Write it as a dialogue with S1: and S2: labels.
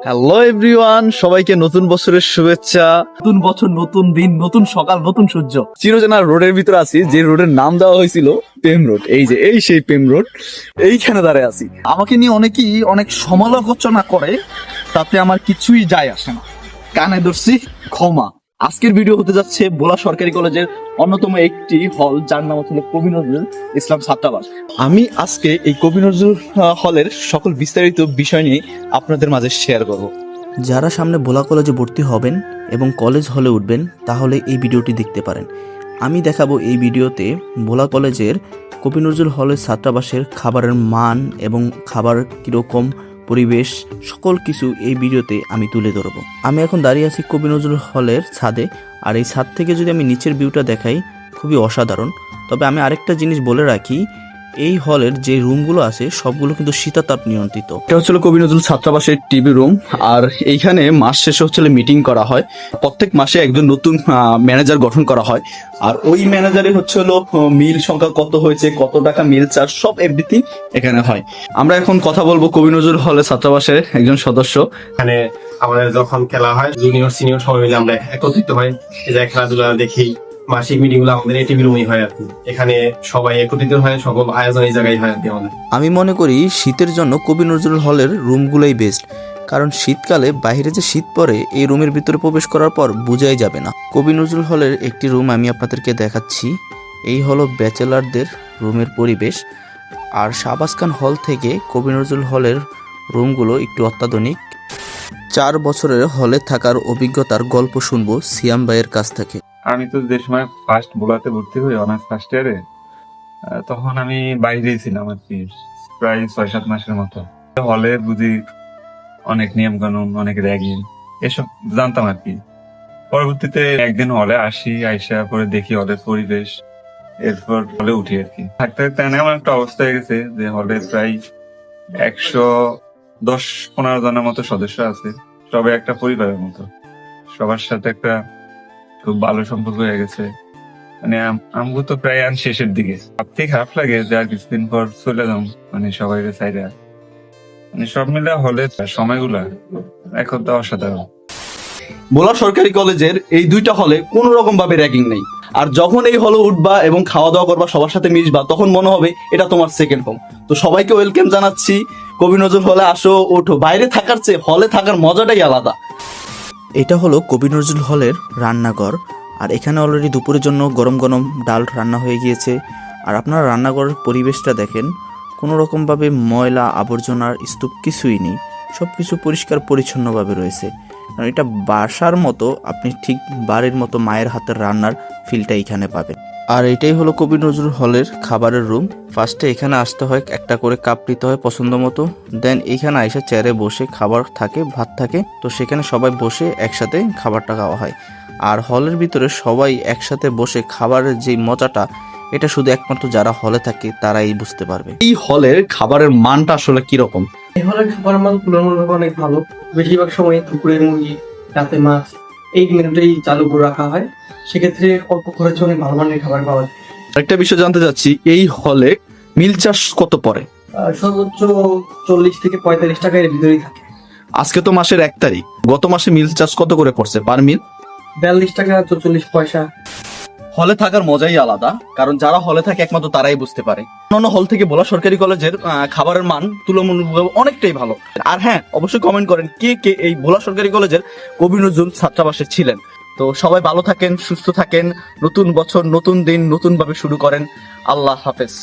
S1: Hello everyone, সবাইকে নতুন বছরের শুভেচ্ছা। নতুন বছর, নতুন দিন, নতুন সকাল, নতুন সূর্য। চিরচেনা রোডের ভিতরে আছি, যে রোডের নাম দেওয়া হয়েছিল প্রেম রোড। এই সেই প্রেম রোড, এইখানে দাঁড়ায় আছি। আমাকে নিয়ে অনেকেই অনেক সমালোচনা করে, তাতে আমার কিছুই যায় আসে না। কানে ধরছি, ক্ষমা। আজকের ভিডিও হতে যাচ্ছে ভোলা সরকারি কলেজের অন্যতম একটি হল, যার নাম হচ্ছে কবি নজরুল ইসলাম ছাত্রাবাস। আমি আজকে এই কবি নজরুল হলের সকল বিস্তারিত বিষয় নিয়ে আপনাদের মাঝে শেয়ার করব।
S2: যারা সামনে ভোলা কলেজে ভর্তি হবেন এবং কলেজ হলে উঠবেন, তাহলে এই ভিডিওটি দেখতে পারেন। আমি দেখাবো এই ভিডিওতে ভোলা কলেজের কবি নজরুল হলের ছাত্রাবাসের খাবারের মান এবং খাবার কীরকম, পরিবেশ, সকল কিছু এই ভিডিওতে আমি তুলে ধরবো। আমি এখন দাঁড়িয়ে আছি কবি নজরুল হলের ছাদে, আর এই ছাদ থেকে যদি আমি নিচের ভিউটা দেখাই, খুবই অসাধারণ। তবে আমি আরেকটা জিনিস বলে রাখি, এই হলের যে রুমগুলো আছে সবগুলো কিন্তু শীতাতাপ নিয়ন্ত্রিত।
S1: এটা হচ্ছিল কবি নজরুল ছাত্রাবাসের টিভি রুম, আর এইখানে মাস শেষে হচ্ছিল মিটিং করা হয়। প্রত্যেক মাসে একজন নতুন ম্যানেজার গঠন করা হয়, আর ওই ম্যানেজারে হচ্ছিল মিল সংখ্যা কত হয়েছে, কত টাকা মিল চার্জ, সব এভরিথিং এখানে হয়। আমরা এখন কথা বলবো কবি নজরুল হলে ছাত্রাবাসের একজন সদস্য।
S3: এখানে আমাদের যখন খেলা হয়, জুনিয়র সিনিয়র সবাই মিলে আমরা একত্রিত হই, এই যে খেলাধুলা দেখি। মাসিক মিটিং গুলো আমাদের এই টিভি রুমই হয় আর কি। এখানে সবাই একত্রিত হয়, সকল আয়োজন এই জায়গায় হয় আর কি আমাদের।
S2: আমি মনে করি শীতের জন্য কবি নজরুল হলের রুমগুলোই বেস্ট, কারণ শীতকালে বাইরে যে শীত পড়ে, এই রুমের ভিতরে প্রবেশ করার পর বোঝাই যাবে না। কবি নজরুল হলের একটি রুম আমি আপনাদেরকে দেখাচ্ছি। এই হলো ব্যাচেলারদের রুমের পরিবেশ। আর শাহবাজ খান হল থেকে কবি নজরুল হলের রুমগুলো একটু অত্যাধুনিক। 4 বছরের হলে থাকার অভিজ্ঞতার গল্প শুনবো সিয়াম ভাইয়ের কাছ থেকে।
S4: আমি তো যে সময় ফার্স্ট ভোলাতে ভর্তি হই অনার্স ফার্স্ট ইয়ারে, তখন আমি বাইরেই ছিলাম আর কি, প্রায় 6-7 মাসের মতো। হলে বুঝি অনেক নিয়ম কানুন, অনেক র্যাগিং, এসব জানতাম আর কি। পরবর্তীতে একদিন হলে আসি, আইসা পরে দেখি হলের পরিবেশ, এরপর হলে উঠি আর কি। থাকতে থাকতে এমন একটা অবস্থা হয়ে গেছে যে হলে প্রায় 110-15 জনের মতো সদস্য আছে, সবাই একটা পরিবারের মতো। সবার সাথে একটা খুব ভালো সম্পর্ক হয়ে গেছে। মানে আমগো তো প্রায় শেষের দিকে, সবথেকে খারাপ লাগে যে আর কিছুদিন পর চলে যাম, মানে সবাই সাইডে। মানে সব মিলে হলে সময়গুলা এখন তো অসাধারণ।
S1: ভোলা সরকারি কলেজের এই দুইটা হলে কোনো রকম ভাবে র্যাগিং নেই। আর যখন এই হলে উঠবা এবং খাওয়া দাওয়া করবা, সবার সাথে মিশবা, তখন মনে হবে এটা তোমার সেকেন্ড হোম। তো সবাইকে ওয়েলকাম জানাচ্ছি, কবি নজরুল হলে আসো, ওঠো। বাইরে থাকার চেয়ে হলে থাকার মজাটাই আলাদা।
S2: এটা হলো কবি নজরুল হলের রান্নাঘর, আর এখানে অলরেডি দুপুরের জন্য গরম গরম ডাল রান্না হয়ে গিয়েছে। আর আপনারা রান্নাঘরের পরিবেশটা দেখেন, কোনো রকমভাবে ময়লা আবর্জনার স্তূপ কিছুই নেই, সব কিছু পরিষ্কার পরিচ্ছন্নভাবে রয়েছে। কারণ এটা বাসার মতো, আপনি ঠিক বাড়ির মতো মায়ের হাতের রান্নার ফিলটা এখানে পাবেন। আর এটাই হলো কবি নজরুল হলের খাবারের রুম। ফার্স্টে এখানে আসতে হয়, একটা করে কাপ নিতে হয় পছন্দ মতো, দেন এইখানে এসে চেয়ারে বসে খাবার থাকে, ভাত থাকে, তো সেখানে সবাই বসে একসাথে খাবারটা খাওয়া হয়। আর হলের ভিতরে সবাই একসাথে বসে খাবারের যে মজাটা, এটা শুধু একমাত্র যারা হলে থাকে তারাই বুঝতে পারবে।
S1: এই হলের খাবারের মানটা আসলে কিরকম?
S5: এই হলের খাবার মান তুলনামূলকভাবে অনেক ভালো। বেশিরভাগ সময় দুপুরে মুরগি, রাতে মাছ, এই মেনুটাই চালু করে রাখা হয়। সেক্ষেত্রে অল্প খরচে অনেক ভালো মানের খাবার পাওয়া যায়।
S1: একটা বিষয় জানতে চাচ্ছি, এই হলে মিল চার্জ কত পড়ে?
S5: সর্বোচ্চ 40 থেকে 45 টাকা এর ভিতরেই থাকে।
S1: আজকে তো মাসের 1 তারিখ, গত মাসে মিল চার্জ কত করে পড়ছে পার মিল?
S5: 42 টাকা 44 পয়সা।
S1: হলে থাকার মজাই আলাদা, কারণ যারা হলে থাকে একমাত্র তারাই বুঝতে পারে। অন্য হল থেকে ভোলা সরকারি কলেজের খাবারের মান তুলনামূলকভাবে অনেকটাই ভালো। আর হ্যাঁ, অবশ্যই কমেন্ট করেন কে কে এই ভোলা সরকারি কলেজের কবি নজরুল ছাত্রাবাসে ছিলেন। তো সবাই ভালো থাকেন, সুস্থ থাকেন, নতুন বছর, নতুন দিন, নতুন ভাবে শুরু করেন। আল্লাহ হাফেজ।